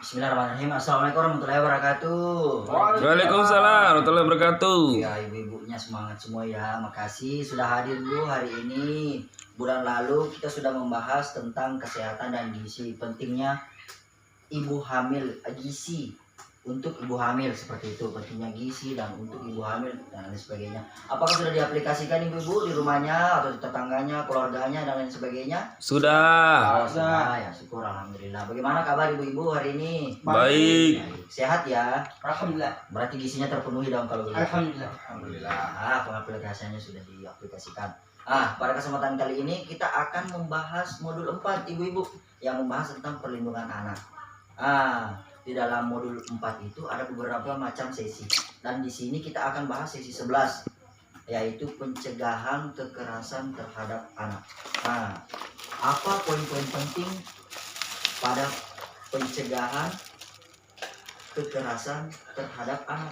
Bismillahirrahmanirrahim. Assalamualaikum warahmatullahi wabarakatuh. Waalaikumsalam warahmatullahi wabarakatuh. Ya, ibu-ibunya semangat semua ya. Makasih sudah hadir dulu hari ini. Bulan lalu kita sudah membahas tentang kesehatan dan gizi. Pentingnya ibu hamil, gizi untuk ibu hamil seperti itu. Pentingnya gizi dan untuk ibu hamil dan lain sebagainya. Apakah sudah diaplikasikan ibu-ibu di rumahnya atau di tetangganya, keluarganya dan lain sebagainya? Sudah. Oh, sudah ya, syukur alhamdulillah. Bagaimana kabar ibu-ibu hari ini? Baik. Sehat ya? Alhamdulillah. Berarti gizinya terpenuhi dong kalau begitu. Alhamdulillah. Alhamdulillah. Pengaplikasiannya sudah diaplikasikan. Pada kesempatan kali ini kita akan membahas modul 4 ibu-ibu yang membahas tentang perlindungan anak. Di dalam modul 4 itu ada beberapa macam sesi. Dan di sini kita akan bahas sesi 11 yaitu pencegahan kekerasan terhadap anak. Apa poin-poin penting pada pencegahan kekerasan terhadap anak?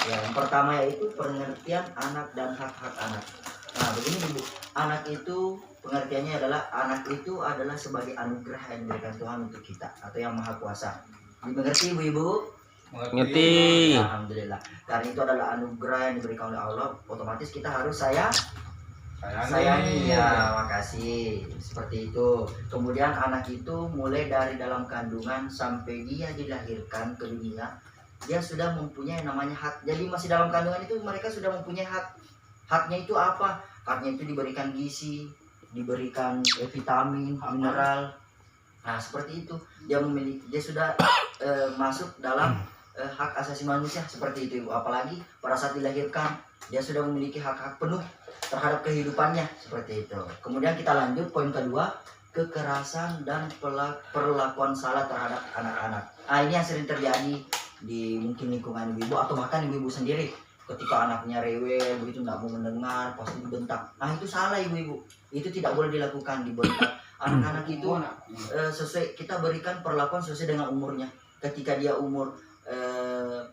Ya, yang pertama yaitu pengertian anak dan hak-hak anak. Begini ibu, anak itu pengertiannya adalah anak itu adalah sebagai anugerah yang diberikan Tuhan untuk kita atau yang maha kuasa. Dimengerti ibu-ibu? Ngerti. Alhamdulillah. Karena itu adalah anugerah yang diberikan oleh Allah, otomatis kita harus sayangi ya. Makasih. Seperti itu. Kemudian anak itu mulai dari dalam kandungan sampai dia dilahirkan ke dunia, dia sudah mempunyai namanya hak. Jadi masih dalam kandungan itu mereka sudah mempunyai hak. Haknya itu apa? Haknya itu diberikan gizi, diberikan vitamin, mineral. Seperti itu. Dia sudah masuk dalam hak asasi manusia seperti itu. Apalagi pada saat dilahirkan dia sudah memiliki hak-hak penuh terhadap kehidupannya seperti itu. Kemudian kita lanjut poin kedua, kekerasan dan perlakuan salah terhadap anak-anak. Ini yang sering terjadi di mungkin lingkungan ibu-ibu atau bahkan ibu-ibu sendiri. Ketika anaknya rewel begitu, nggak mau mendengar, pasti dibentak. Itu salah ibu-ibu. Itu tidak boleh dilakukan, dibentak. Anak-anak itu sesuai, kita berikan perlakuan sesuai dengan umurnya. Ketika dia umur 2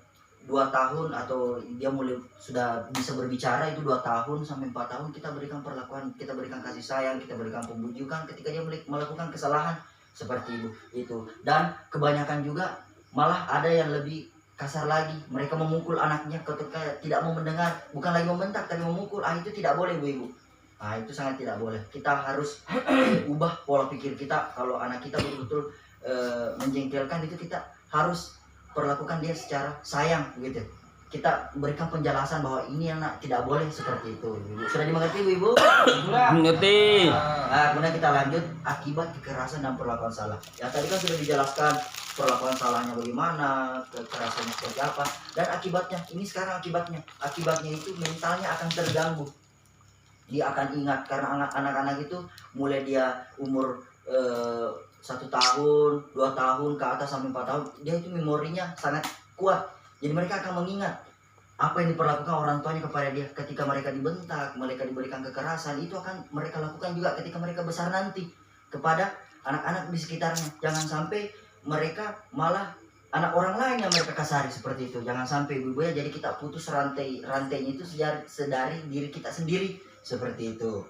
tahun atau dia mulai sudah bisa berbicara, itu 2 tahun sampai 4 tahun kita berikan perlakuan, kita berikan kasih sayang, kita berikan pembujukan ketika dia melakukan kesalahan seperti itu. Dan kebanyakan juga malah ada yang lebih kasar lagi, mereka memukul anaknya ketika tidak mau mendengar, bukan lagi membentak tapi memukul. Itu tidak boleh ibu-ibu. Itu sangat tidak boleh. Kita harus ubah pola pikir kita. Kalau anak kita betul-betul menjengkelkan, itu kita harus perlakukan dia secara sayang begitu. Kita berikan penjelasan bahwa ini anak tidak boleh seperti itu. Ibu. Sudah dimengerti ibu? Ngerti. Kemudian kita lanjut akibat kekerasan dan perlakuan salah. Ya tadi kan sudah dijelaskan perlakuan salahnya bagaimana, kekerasannya seperti apa, dan akibatnya. Ini sekarang akibatnya itu mentalnya akan terganggu. Dia akan ingat karena anak-anak itu mulai dia umur 1 tahun, 2 tahun ke atas sampai 4 tahun, dia itu memorinya sangat kuat. Jadi mereka akan mengingat apa yang diperlakukan orang tuanya kepada dia ketika mereka dibentak, mereka diberikan kekerasan. Itu akan mereka lakukan juga ketika mereka besar nanti kepada anak-anak di sekitarnya. Jangan sampai mereka malah anak orang lain yang mereka kasari seperti itu. Jangan sampai ibu-ibu ya. Jadi kita putus rantainya itu sedari diri kita sendiri seperti itu.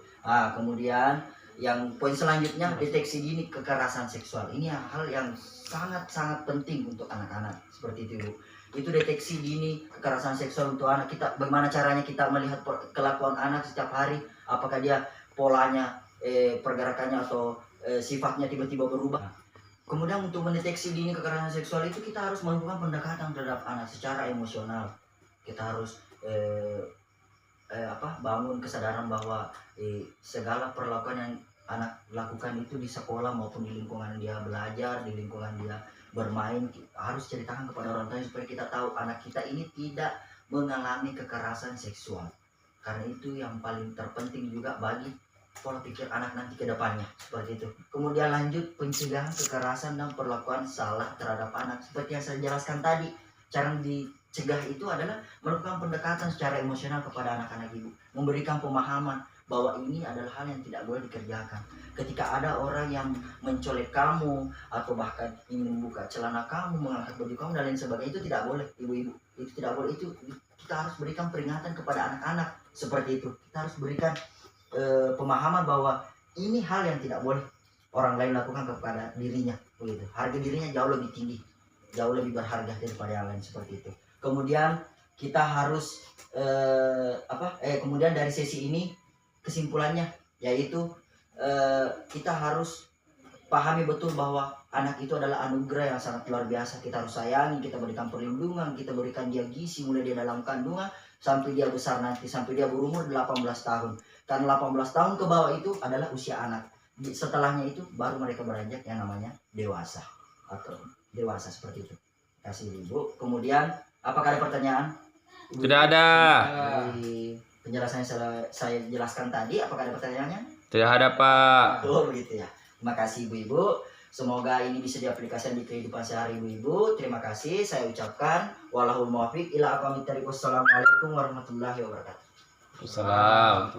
Kemudian yang poin selanjutnya, deteksi dini kekerasan seksual. Ini hal yang sangat-sangat penting untuk anak-anak seperti itu, Bu. Itu deteksi dini kekerasan seksual untuk anak kita. Bagaimana caranya kita melihat kelakuan anak setiap hari, apakah dia polanya, pergerakannya atau sifatnya tiba-tiba berubah. Kemudian untuk mendeteksi dini kekerasan seksual itu kita harus melakukan pendekatan terhadap anak secara emosional. Kita harus bangun kesadaran bahwa segala perlakuan yang anak lakukan itu di sekolah maupun di lingkungan dia belajar, di lingkungan dia bermain, harus ceritakan kepada orang tua supaya kita tahu anak kita ini tidak mengalami kekerasan seksual. Karena itu yang paling terpenting juga bagi pola pikir anak nanti ke depannya seperti itu. Kemudian lanjut pencegahan kekerasan dan perlakuan salah terhadap anak. Seperti yang saya jelaskan tadi, cara dicegah itu adalah melakukan pendekatan secara emosional kepada anak-anak ibu, memberikan pemahaman bahwa ini adalah hal yang tidak boleh dikerjakan. Ketika ada orang yang mencolek kamu atau bahkan ingin membuka celana kamu, mengangkat baju kamu dan lain sebagainya, itu tidak boleh ibu-ibu. Itu tidak boleh. Itu kita harus berikan peringatan kepada anak-anak seperti itu. Kita harus berikan pemahaman bahwa ini hal yang tidak boleh orang lain lakukan kepada dirinya begitu. Harga dirinya jauh lebih tinggi jauh lebih berharga daripada yang lain seperti itu. Kemudian kita harus kemudian dari sesi ini kesimpulannya yaitu kita harus pahami betul bahwa anak itu adalah anugerah yang sangat luar biasa. Kita harus sayangi, kita berikan perlindungan, kita berikan dia gizi mulai dia dalam kandungan sampai dia besar nanti, sampai dia berumur 18 tahun. Karena 18 tahun ke bawah itu adalah usia anak. Setelahnya itu baru mereka beranjak yang namanya dewasa atau dewasa seperti itu. Kasih Ibu. Kemudian apakah ada pertanyaan? Tidak ada. Dari penjelasannya saya jelaskan tadi, apakah ada pertanyaannya? Tidak ada, Pak. Oh begitu ya. Terima kasih Ibu-Ibu. Semoga ini bisa diaplikasikan di kehidupan sehari Ibu-Ibu. Terima kasih. Saya ucapkan wallahul muwaffiq ila aqwamit thoriq. Wassalamualaikum warahmatullahi wabarakatuh. Wassalam.